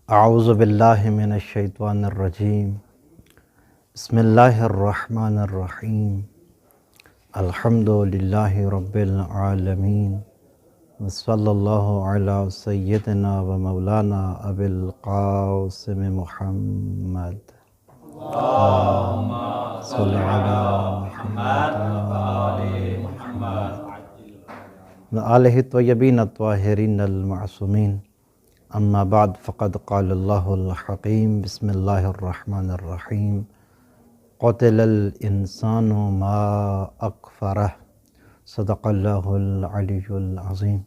اعوذ باللہ من الشیطان الرجیم بسم اللہ الرحمن الرحیم الحمد للہ رب العالمین وصلی اللہ علی سیدنا و مولانا ابی القاسم محمد اللہم صلی علی محمد وآل محمد وآلہ الطیبین الطاہرین المعصومین اما بعد فقد قال اللہ الحکیم بسم اللہ الرحمن الرحیم قتل الانسان ما اکفرہ صدق اللہ العلی العظیم۔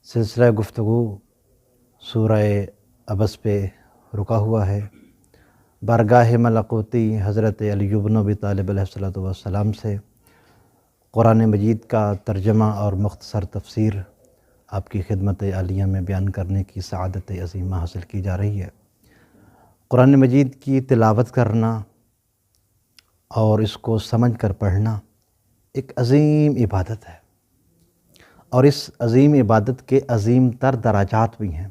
سلسلہ گفتگو سورہ عبس پہ رکا ہوا ہے۔ بارگاہ ملکوتی حضرت علی بن ابی طالب علیہ السلام سے قرآن مجید کا ترجمہ اور مختصر تفسیر آپ کی خدمت عالیہ میں بیان کرنے کی سعادت عظیمہ حاصل کی جا رہی ہے۔ قرآن مجید کی تلاوت کرنا اور اس کو سمجھ کر پڑھنا ایک عظیم عبادت ہے، اور اس عظیم عبادت کے عظیم تر درجات بھی ہیں۔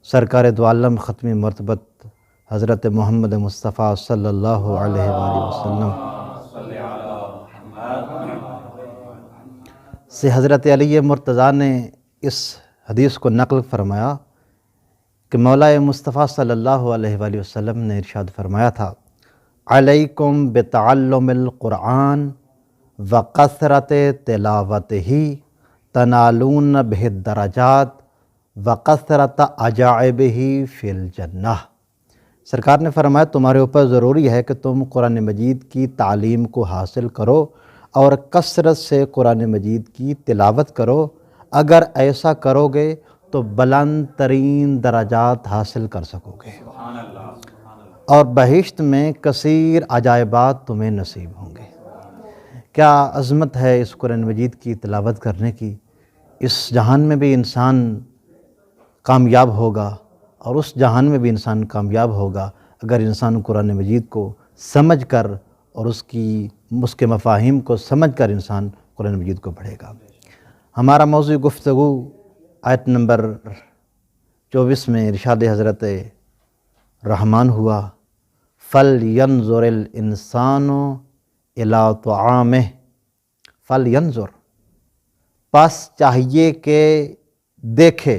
سرکار دو عالم ختم مرتبت حضرت محمد مصطفیٰ صلی اللہ علیہ وآلہ وسلم سے حضرت علی مرتضیٰ نے اس حدیث کو نقل فرمایا کہ مولا مصطفیٰ صلی اللہ علیہ وآلہ وسلم نے ارشاد فرمایا تھا، علیکم بتعلم القرآن وکثرت تلاوتہ تنالون بہ الدرجات وکثرت عجائبہ فی الجنہ۔ سرکار نے فرمایا تمہارے اوپر ضروری ہے کہ تم قرآن مجید کی تعلیم کو حاصل کرو اور کثرت سے قرآن مجید کی تلاوت کرو۔ اگر ایسا کرو گے تو بلند ترین درجات حاصل کر سکو گے، اور بہشت میں کثیر عجائبات تمہیں نصیب ہوں گے۔ کیا عظمت ہے اس قرآن مجید کی تلاوت کرنے کی۔ اس جہان میں بھی انسان کامیاب ہوگا، اور اس جہان میں بھی انسان کامیاب ہوگا اگر انسان قرآن مجید کو سمجھ کر اور اس کے مفاہیم کو سمجھ کر انسان قرآن مجید کو پڑھے گا۔ ہمارا موضوع گفتگو آیت نمبر 24 میں ارشاد حضرت رحمان ہوا، فَلْيَنْظُرِ الْإِنسَانُ إِلَىٰ طَعَامِهِ فَلْيَنْظُرْ، پس چاہیے کہ دیکھے،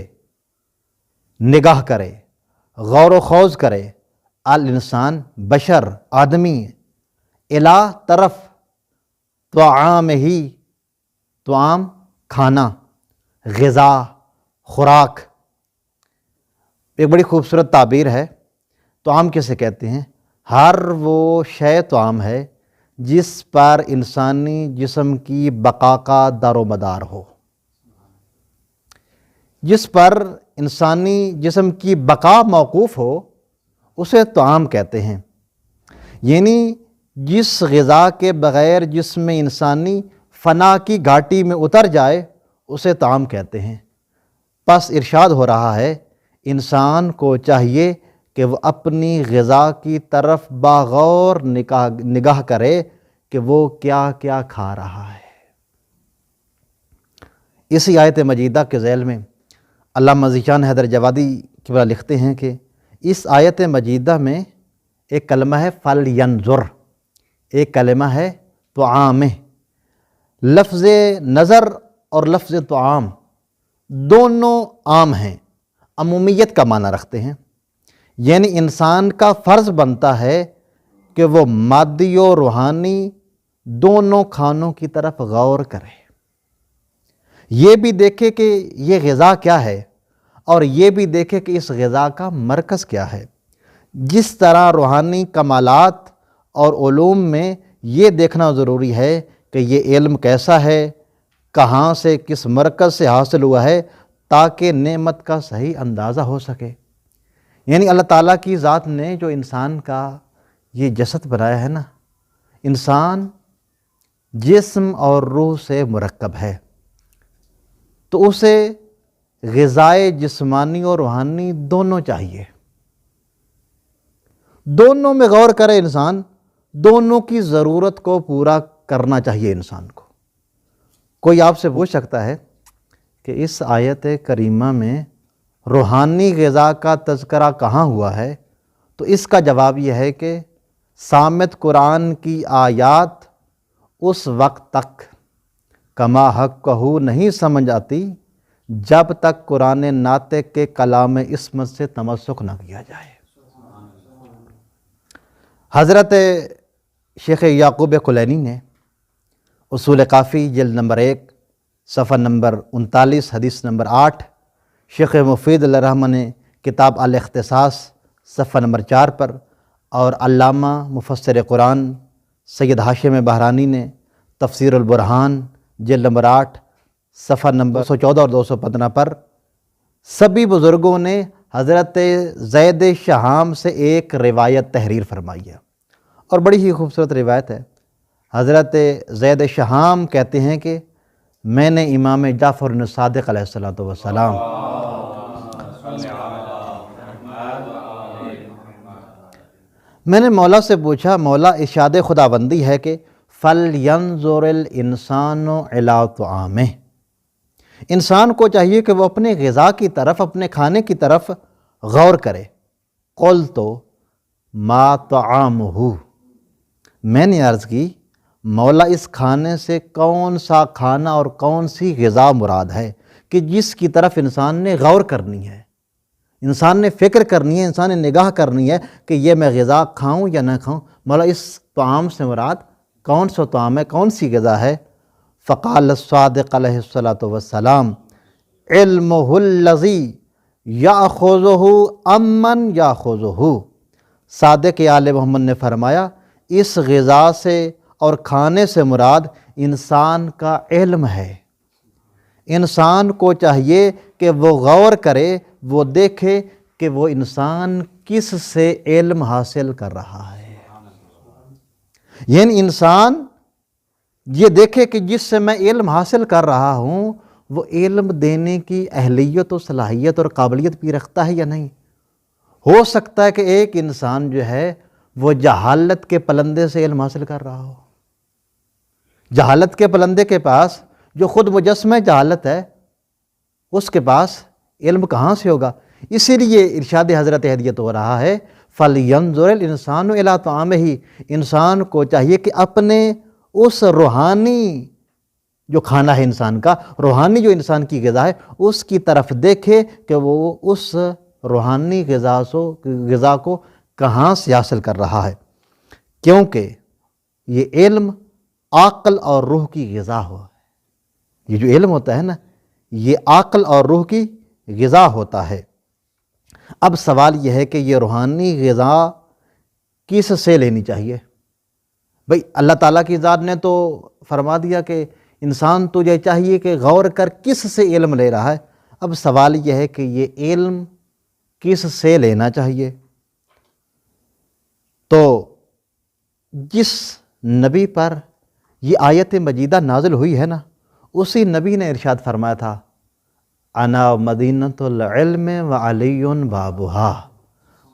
نگاہ کرے، غور و خوض کرے، الانسان بشر آدمی، الا طرف طعامہ، طعام کھانا، غذا خوراک۔ ایک بڑی خوبصورت تعبیر ہے۔ طعام کسے کہتے ہیں؟ ہر وہ شے طعام ہے جس پر انسانی جسم کی بقا کا دار و مدار ہو، جس پر انسانی جسم کی بقا موقوف ہو، اسے طعام کہتے ہیں۔ یعنی جس غذا کے بغیر جسم انسانی فنا کی گھاٹی میں اتر جائے اسے طعام کہتے ہیں۔ پس ارشاد ہو رہا ہے انسان کو چاہیے کہ وہ اپنی غذا کی طرف باغور نگاہ کرے کہ وہ کیا کیا کھا رہا ہے۔ اسی آیت مجیدہ کے ذیل میں علامہ ذیشان حیدر جوادی کبریٰ لکھتے ہیں کہ اس آیت مجیدہ میں ایک کلمہ ہے فَلْيَنْظُرْ، ایک کلمہ ہے طعامہ۔ لفظ نظر اور لفظ طعام دونوں عام ہیں، عمومیت کا معنی رکھتے ہیں۔ یعنی انسان کا فرض بنتا ہے کہ وہ مادی و روحانی دونوں کھانوں کی طرف غور کرے، یہ بھی دیکھے کہ یہ غذا کیا ہے، اور یہ بھی دیکھے کہ اس غذا کا مرکز کیا ہے۔ جس طرح روحانی کمالات اور علوم میں یہ دیکھنا ضروری ہے کہ یہ علم کیسا ہے، کہاں سے کس مرکز سے حاصل ہوا ہے، تاکہ نعمت کا صحیح اندازہ ہو سکے۔ یعنی اللہ تعالیٰ کی ذات نے جو انسان کا یہ جسد بنایا ہے نا، انسان جسم اور روح سے مرکب ہے، تو اسے غذائے جسمانی اور روحانی دونوں چاہیے۔ دونوں میں غور کرے انسان، دونوں کی ضرورت کو پورا کرنا چاہیے انسان کو۔ کوئی آپ سے پوچھ سکتا ہے کہ اس آیت کریمہ میں روحانی غذا کا تذکرہ کہاں ہوا ہے؟ تو اس کا جواب یہ ہے کہ صامت قرآن کی آیات اس وقت تک کما حق کہو نہیں سمجھ آتی جب تک قرآن ناطق کے کلام عصمت سے تمسک نہ کیا جائے۔ حضرت شیخ یعقوب کلینی نے اصول کافی جلد نمبر 1 صفحہ نمبر 39 حدیث نمبر 8، شیخ مفید علیہ الرحمہ نے کتاب الاختصاص صفحہ نمبر 4 پر، اور علامہ مفسر قرآن سید ہاشم بہرانی نے تفسیر البرہان جلد نمبر 8 صفحہ نمبر 214 اور 215 پر، سبھی بزرگوں نے حضرت زید شہام سے ایک روایت تحریر فرمائی ہے، اور بڑی ہی خوبصورت روایت ہے۔ حضرت زید شہام کہتے ہیں کہ میں نے امام جعفر صادق علیہ السلام میں نے مولا سے پوچھا، مولا ارشاد خداوندی ہے کہ فَلْيَنْظُرِ الْإِنسَانُ إِلَىٰ طَعَامِهِ، انسان کو چاہیے کہ وہ اپنے غذا کی طرف، اپنے کھانے کی طرف غور کرے۔ قُلْتُ مَا طَعَامُهُ، میں نے عرض کی مولا اس کھانے سے کون سا کھانا اور کون سی غذا مراد ہے کہ جس کی طرف انسان نے غور کرنی ہے، انسان نے فکر کرنی ہے، انسان نے نگاہ کرنی ہے کہ یہ میں غذا کھاؤں یا نہ کھاؤں، مولا اس طعام سے مراد کون سا طعام ہے، کون سی غذا ہے؟ فقال الصادق علیہ السلام علمہ الذی یاخذہ امن یاخذہ، صادق آل محمد نے فرمایا اس غذا سے اور کھانے سے مراد انسان کا علم ہے۔ انسان کو چاہیے کہ وہ غور کرے، وہ دیکھے کہ وہ انسان کس سے علم حاصل کر رہا ہے، یعنی انسان یہ دیکھے کہ جس سے میں علم حاصل کر رہا ہوں وہ علم دینے کی اہلیت و صلاحیت اور قابلیت بھی رکھتا ہے یا نہیں۔ ہو سکتا ہے کہ ایک انسان جو ہے وہ جہالت کے پلندے سے علم حاصل کر رہا ہو، جہالت کے پلندے کے پاس جو خود مجسمہ جہالت ہے اس کے پاس علم کہاں سے ہوگا؟ اسی لیے ارشاد حضرت ہدیت ہو رہا ہے فَلْيَنْظُرِ الْإِنسَانُ إِلَىٰ طَعَامِهِ، انسان کو چاہیے کہ اپنے اس روحانی جو کھانا ہے انسان کا، روحانی جو انسان کی غذا ہے اس کی طرف دیکھے کہ وہ اس روحانی غذا کو کہاں سے حاصل کر رہا ہے، کیونکہ یہ علم عقل اور روح کی غذا ہو۔ یہ جو علم ہوتا ہے نا یہ عقل اور روح کی غذا ہوتا ہے۔ اب سوال یہ ہے کہ یہ روحانی غذا کس سے لینی چاہیے؟ بھئی اللہ تعالیٰ کی ذات نے تو فرما دیا کہ انسان تجھے چاہیے کہ غور کر کس سے علم لے رہا ہے۔ اب سوال یہ ہے کہ یہ علم کس سے لینا چاہیے؟ تو جس نبی پر یہ آیت مجیدہ نازل ہوئی ہے نا اسی نبی نے ارشاد فرمایا تھا انا مدینۃ العلم وعلی بابھا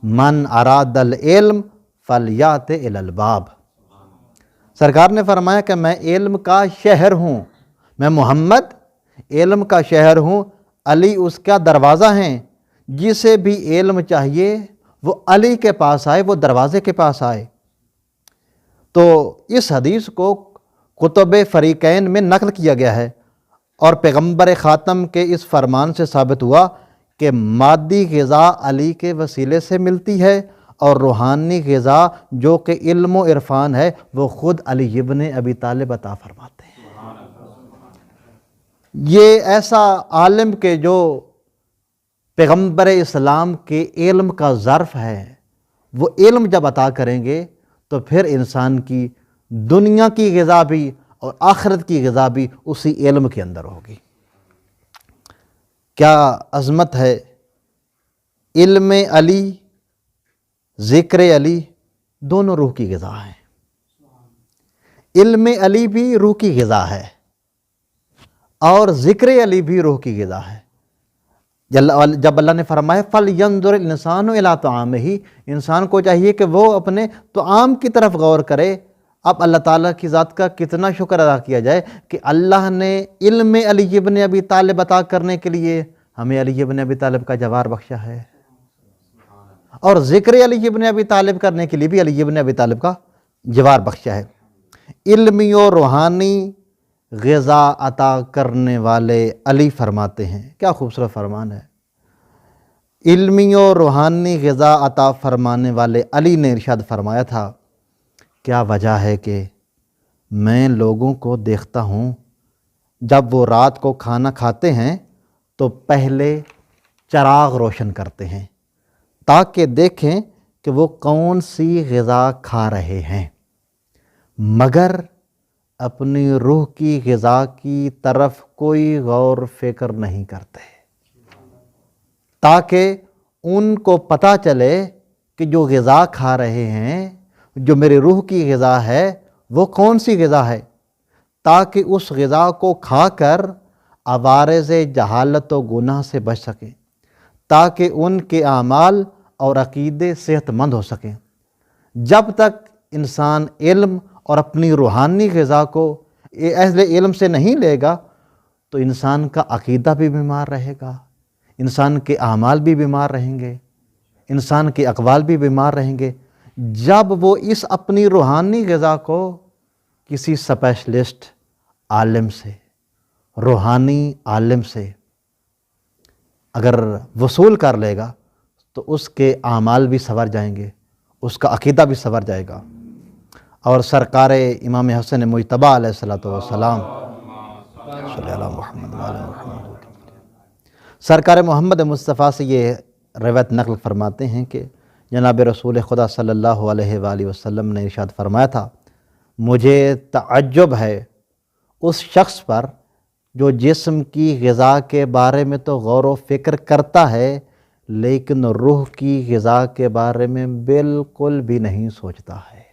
من اراد العلم فلیات الی الباب۔ سرکار نے فرمایا کہ میں علم کا شہر ہوں، میں محمد علم کا شہر ہوں، علی اس کا دروازہ ہیں، جسے بھی علم چاہیے وہ علی کے پاس آئے، وہ دروازے کے پاس آئے۔ تو اس حدیث کو کتب فریقین میں نقل کیا گیا ہے، اور پیغمبر خاتم کے اس فرمان سے ثابت ہوا کہ مادی غذا علی کے وسیلے سے ملتی ہے، اور روحانی غذا جو کہ علم و عرفان ہے وہ خود علی ابن ابی طالب عطا فرماتے ہیں۔ یہ ایسا عالم کہ جو پیغمبر اسلام کے علم کا ظرف ہے، وہ علم جب عطا کریں گے تو پھر انسان کی دنیا کی غذا بھی اور آخرت کی غذا بھی اسی علم کے اندر ہوگی۔ کیا عظمت ہے! علم علی، ذکر علی دونوں روح کی غذا ہیں۔ علم علی بھی روح کی غذا ہے اور ذکر علی بھی روح کی غذا ہے۔ جب اللہ نے فرمایا فَلْيَنْظُرِ الْإِنسَانُ إِلَىٰ طَعَامِهِ، انسان کو چاہیے کہ وہ اپنے طعام کی طرف غور کرے۔ اب اللہ تعالیٰ کی ذات کا کتنا شکر ادا کیا جائے کہ اللہ نے علم علی ابن ابی طالب عطا کرنے کے لیے ہمیں علی بن ابی طالب کا جوار بخشا ہے، اور ذکر علی بن ابی طالب کرنے کے لیے بھی علی بن ابی طالب کا جوار بخشا ہے۔ علمی و روحانی غذا عطا کرنے والے علی فرماتے ہیں، کیا خوبصورت فرمان ہے، علمی و روحانی غذا عطا فرمانے والے علی نے ارشاد فرمایا تھا، کیا وجہ ہے کہ میں لوگوں کو دیکھتا ہوں جب وہ رات کو کھانا کھاتے ہیں تو پہلے چراغ روشن کرتے ہیں تاکہ دیکھیں کہ وہ کون سی غذا کھا رہے ہیں، مگر اپنی روح کی غذا کی طرف کوئی غور فکر نہیں کرتے تاکہ ان کو پتہ چلے کہ جو غذا کھا رہے ہیں، جو میری روح کی غذا ہے، وہ کون سی غذا ہے، تاکہ اس غذا کو کھا کر عوارض جہالت و گناہ سے بچ سکیں، تاکہ ان کے اعمال اور عقیدے صحت مند ہو سکیں۔ جب تک انسان علم اور اپنی روحانی غذا کو اہل علم سے نہیں لے گا تو انسان کا عقیدہ بھی بیمار رہے گا، انسان کے اعمال بھی بیمار رہیں گے، انسان کے اقوال بھی بیمار رہیں گے۔ جب وہ اس اپنی روحانی غذا کو کسی اسپیشلسٹ عالم سے، روحانی عالم سے اگر وصول کر لے گا تو اس کے اعمال بھی سنور جائیں گے، اس کا عقیدہ بھی سنور جائے گا۔ اور سرکار امام حسن مجتبی علیہ السلام صلی اللہ محمد وعلی محمد، سرکار محمد مصطفیٰ سے یہ روایت نقل فرماتے ہیں کہ جناب رسول خدا صلی اللہ علیہ وآلہ وسلم نے ارشاد فرمایا تھا، مجھے تعجب ہے اس شخص پر جو جسم کی غذا کے بارے میں تو غور و فکر کرتا ہے لیکن روح کی غذا کے بارے میں بالکل بھی نہیں سوچتا ہے۔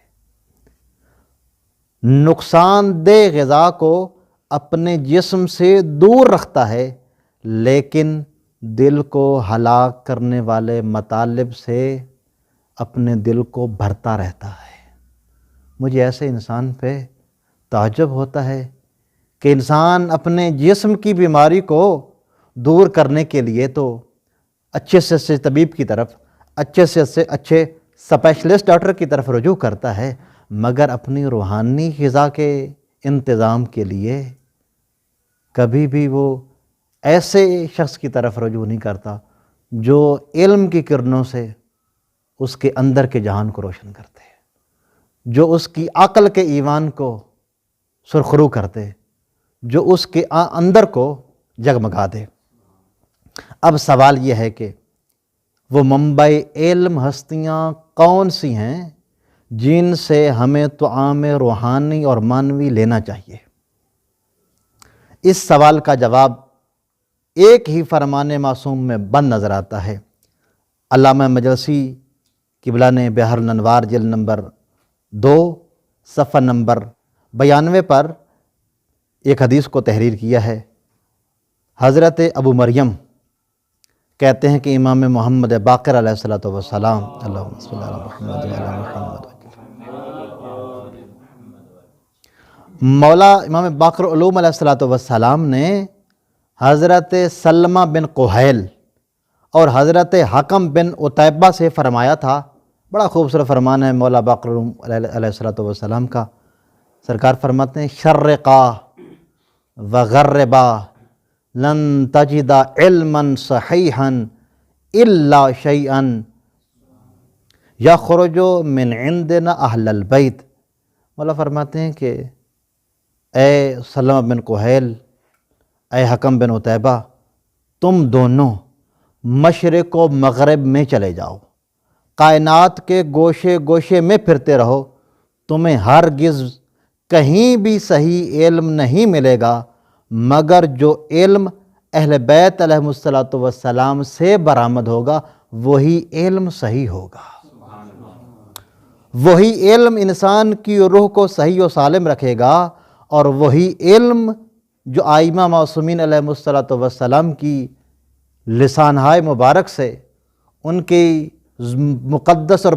نقصان دہ غذا کو اپنے جسم سے دور رکھتا ہے لیکن دل کو ہلاک کرنے والے مطالب سے اپنے دل کو بھرتا رہتا ہے۔ مجھے ایسے انسان پہ تعجب ہوتا ہے کہ انسان اپنے جسم کی بیماری کو دور کرنے کے لیے تو اچھے سے اچھے طبیب کی طرف، اچھے سے اچھے اسپیشلسٹ ڈاکٹر کی طرف رجوع کرتا ہے، مگر اپنی روحانی غذا کے انتظام کے لیے کبھی بھی وہ ایسے شخص کی طرف رجوع نہیں کرتا جو علم کی کرنوں سے اس کے اندر کے جہان کو روشن کرتے، جو اس کی عقل کے ایمان کو سرخرو کرتے، جو اس کے اندر کو جگمگا دے۔ اب سوال یہ ہے کہ وہ منبع علم ہستیاں کون سی ہیں جن سے ہمیں طعام روحانی اور معنوی لینا چاہیے؟ اس سوال کا جواب ایک ہی فرمان معصوم میں بند نظر آتا ہے۔ علامہ مجلسی قبلہ نے بحر الانوار جلد نمبر 2 صفحہ نمبر 92 پر ایک حدیث کو تحریر کیا ہے۔ حضرت ابو مریم کہتے ہیں کہ امام محمد باقر علیہ السلام اللہم صلی علی محمد وعلی محمد، مولا امام باقر علوم علیہ السلام نے حضرت سلمہ بن قہیل اور حضرت حکم بن عتیبہ سے فرمایا تھا، بڑا خوبصورت فرمان ہے مولا باقر علوم علیہ السلام کا۔ سرکار فرماتے ہیں، شرقا وغربا لن تجد علما صحیحا الا شیئا یخرج من عندنا اہل البیت۔ مولا فرماتے ہیں کہ اے سلمہ بن قہیل، اے حکم بن عتیبہ، تم دونوں مشرق و مغرب میں چلے جاؤ، کائنات کے گوشے گوشے میں پھرتے رہو، تمہیں ہرگز کہیں بھی صحیح علم نہیں ملے گا مگر جو علم اہل بیت علیہ السلام سے برآمد ہوگا وہی علم صحیح ہوگا، وہی علم انسان کی روح کو صحیح و سالم رکھے گا، اور وہی علم جو آئمہ معصومین علیہ السلام کی لسانہائے مبارک سے، ان کی مقدس اور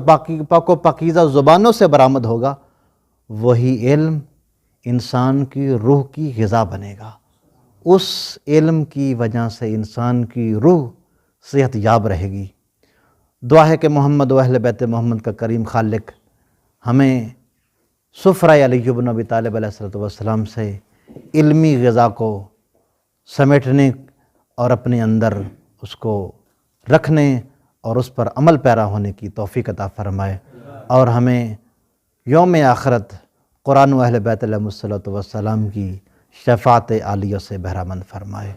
پاک و پاکیزہ زبانوں سے برآمد ہوگا، وہی علم انسان کی روح کی غذا بنے گا، اس علم کی وجہ سے انسان کی روح صحت یاب رہے گی۔ دعا ہے کہ محمد و اہل بیت محمد کا کریم خالق ہمیں سفرہ علی بن ابی طالب علیہ السلام سے علمی غذا کو سمیٹنے اور اپنے اندر اس کو رکھنے اور اس پر عمل پیرا ہونے کی توفیق عطا فرمائے، اور ہمیں یوم آخرت قرآن و اہل بیت علیہ السلام کی شفاعت عالیہ سے بہرامند فرمائے۔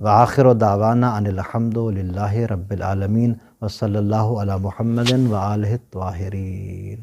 وآخر دعوانا ان الحمد للہ رب العالمین وصلی اللہ علی محمد وآلہ الطاہرین۔